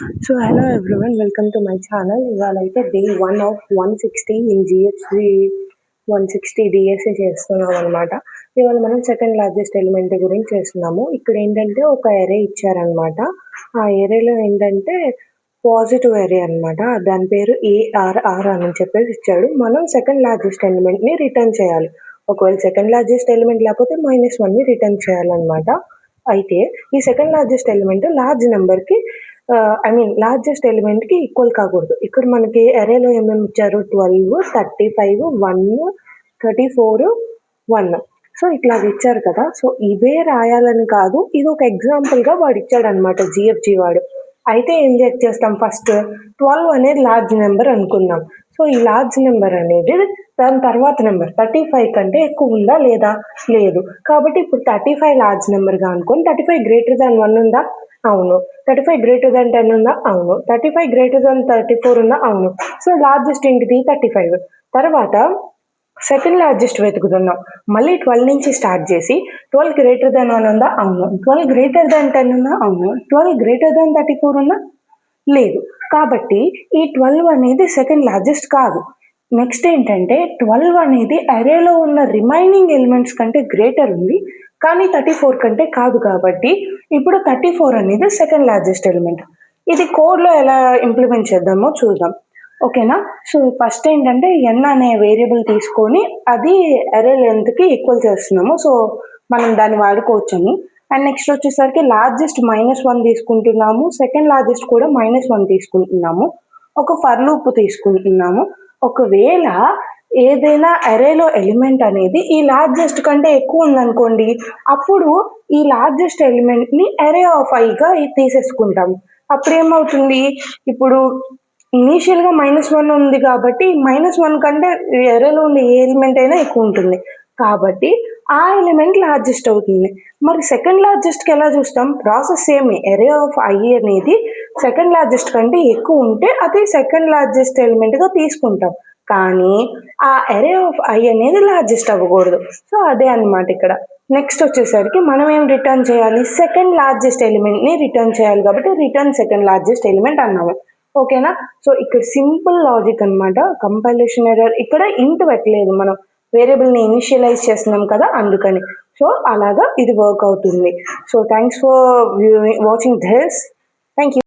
So hello everyone, welcome to my channel. ఇవాళైతే day 1 of 160 in GHV 160 DSC చేస్తున్నాం అనమాట. ఇవాళ మనం సెకండ్ లార్జెస్ట్ ఎలిమెంట్ గురించి చేస్తున్నాము. ఇక్కడ ఏంటంటే ఒక ఎరే ఇచ్చారనమాట. ఆ ఎరేలో ఏంటంటే పాజిటివ్ ఎరే అనమాట. దాని పేరు ఏఆర్ఆర్ అని చెప్పేసి ఇచ్చాడు. మనం సెకండ్ లార్జెస్ట్ ఎలిమెంట్ని రిటర్న్ చేయాలి. ఒకవేళ సెకండ్ లార్జెస్ట్ ఎలిమెంట్ లేకపోతే -1ని రిటర్న్ చేయాలన్నమాట. అయితే ఈ సెకండ్ లార్జెస్ట్ ఎలిమెంట్ లార్జ్ నెంబర్కి లార్జెస్ట్ ఎలిమెంట్కి ఈక్వల్ కాకూడదు. ఇక్కడ మనకి అరేలో ఏమేమి ఇచ్చారు, 12, 35, 1, 34, 1. సో ఇట్లా ఇచ్చారు కదా. సో ఇవే రాయాలని కాదు, ఇది ఒక ఎగ్జాంపుల్గా వాడు ఇచ్చాడనమాట జిఎఫ్జి వాడు. అయితే ఏం చెక్ చేస్తాం, ఫస్ట్ 12 అనేది లార్జ్ నెంబర్ అనుకుందాం. సో ఈ లార్జ్ నెంబర్ అనేది దాని తర్వాత నెంబర్ 35 కంటే ఎక్కువ ఉందా లేదా, లేదు. కాబట్టి ఇప్పుడు 35 లార్జ్ నెంబర్గా అనుకోని 35 గ్రేటర్ దాన్ 1 ఉందా, అవును. 35 గ్రేటర్ దాన్ 10 ఉందా, అవును. 35 గ్రేటర్ దాన్ 34 ఉందా, అవును. సో లార్జెస్ట్ ఏంటిది 35. తర్వాత సెకండ్ లార్జెస్ట్ వెతుకుతున్నాం. మళ్ళీ 12 నుంచి స్టార్ట్ చేసి 12 గ్రేటర్ దాన్ 1 ఉందా, అవును. 12 గ్రేటర్ దాన్ 10 ఉందా, అవును. 12 గ్రేటర్ దాన్ 34 ఉందా, లేదు. కాబట్టి ఈ 12 అనేది సెకండ్ లార్జెస్ట్ కాదు. నెక్స్ట్ ఏంటంటే 12 అనేది అరేలో ఉన్న రిమైనింగ్ ఎలిమెంట్స్ కంటే గ్రేటర్ ఉంది, కానీ 34 కంటే కాదు. కాబట్టి ఇప్పుడు 34 అనేది సెకండ్ లార్జెస్ట్ ఎలిమెంట్. ఇది కోడ్లో ఎలా ఇంప్లిమెంట్ చేద్దామో చూద్దాం, ఓకేనా. సో ఫస్ట్ ఏంటంటే ఎన్ అనే వేరియబుల్ తీసుకొని అది అరే లెంత్కి ఈక్వల్ చేస్తున్నాము. సో మనం దాన్ని వాడుకోవచ్చని. అండ్ నెక్స్ట్ వచ్చేసరికి లార్జెస్ట్ -1 తీసుకుంటున్నాము, సెకండ్ లార్జెస్ట్ కూడా -1 తీసుకుంటున్నాము. ఒక ఫర్ లూప్ తీసుకుంటున్నాము. ఒకవేళ ఏదైనా అరేలో ఎలిమెంట్ అనేది ఈ లార్జెస్ట్ కంటే ఎక్కువ ఉందనుకోండి, అప్పుడు ఈ లార్జెస్ట్ ఎలిమెంట్ని అరే ఆఫ్ ఐగా తీసేసుకుంటాం. అప్పుడు ఏమవుతుంది, ఇప్పుడు ఇనీషియల్గా -1 ఉంది కాబట్టి -1 కంటే అరేలో ఉండే ఏ ఎలిమెంట్ అయినా ఎక్కువ ఉంటుంది, కాబట్టి ఆ ఎలిమెంట్ లార్జెస్ట్ అవుతుంది. మరి సెకండ్ లార్జెస్ట్కి ఎలా చూస్తాం, ప్రాసెస్ సేమ్. అరే ఆఫ్ ఐ అనేది సెకండ్ లార్జెస్ట్ కంటే ఎక్కువ ఉంటే అది సెకండ్ లార్జెస్ట్ ఎలిమెంట్గా తీసుకుంటాం, కానీ ఆ అరే ఆఫ్ ఐ అనేది లార్జెస్ట్ అవ్వకూడదు. సో అదే అనమాట ఇక్కడ. నెక్స్ట్ వచ్చేసరికి మనం ఏం రిటర్న్ చేయాలి, సెకండ్ లార్జెస్ట్ ఎలిమెంట్ని రిటర్న్ చేయాలి, కాబట్టి రిటర్న్ సెకండ్ లార్జెస్ట్ ఎలిమెంట్ అన్నాము, ఓకేనా. సో ఇక్కడ సింపుల్ లాజిక్ అనమాట. కంపైలేషన్ ఎర్రర్, ఇక్కడ ఇంట్ పెట్టలేదు, మనం వేరియబుల్ని ఇనిషియలైజ్ చేస్తున్నాం కదా, అందుకని. సో అలాగా ఇది వర్క్ అవుతుంది. So thanks for watching this. Thank you.